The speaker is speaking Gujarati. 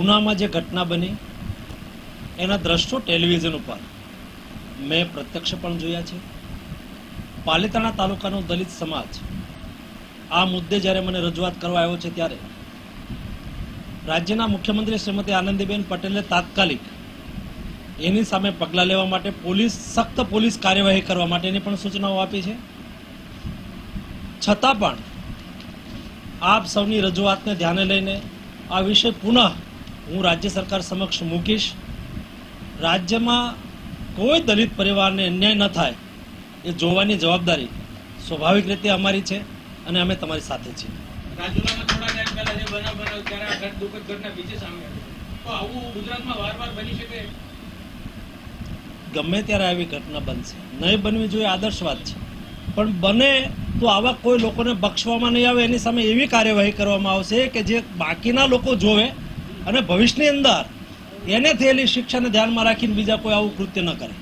ઉનામાં જે ઘટના બની એના દ્રશ્યો ટેલિવિઝન ઉપર મેં પ્રત્યક્ષ પણ જોયા છે. પાલિતાણા તાલુકાનો દલિત સમાજ આ મુદ્દે જ્યારે મને રજૂઆત કરવા આવ્યો છે ત્યારે રાજ્યના મુખ્યમંત્રી શ્રીમતી આનંદીબેન પટેલે તાત્કાલિક એની સામે પગલાં લેવા માટે સખ્ત પોલીસ કાર્યવાહી કરવા માટેની પણ સૂચનાઓ આપી છે. છતાં પણ આપ સૌની રજૂઆતને ધ્યાને લઈને આ વિષય પુનઃ હું રાજ્ય સરકાર સમક્ષ મૂકીશ. રાજ્યમાં કોઈ દલિત પરિવારને અન્યાય ન થાય એ જોવાની જવાબદારી સ્વાભાવિક રીતે અમારી છે અને અમે તમારી સાથે છીએ. રાજુલામાં થોડા ટાઈમ પહેલા જે બનાવ બન્યો ત્યારે આ દુઃખદ ઘટના બીજી સામે આવી. તો આવું ગુજરાતમાં વારવાર બની શકે? ગમે ત્યારે આવી ઘટના બનશે, નહીં બનવી જોઈએ આદર્શ વાત છે, પણ બને તો આવા કોઈ લોકોને બક્ષવામાં નહીં આવે. એની સામે એવી કાર્યવાહી કરવામાં આવશે કે જે બાકીના લોકો જોવે અને ભવિષ્યની અંદર એને થયેલી શિક્ષાને ધ્યાનમાં રાખીને બીજા કોઈ આવું કૃત્ય ન કરે.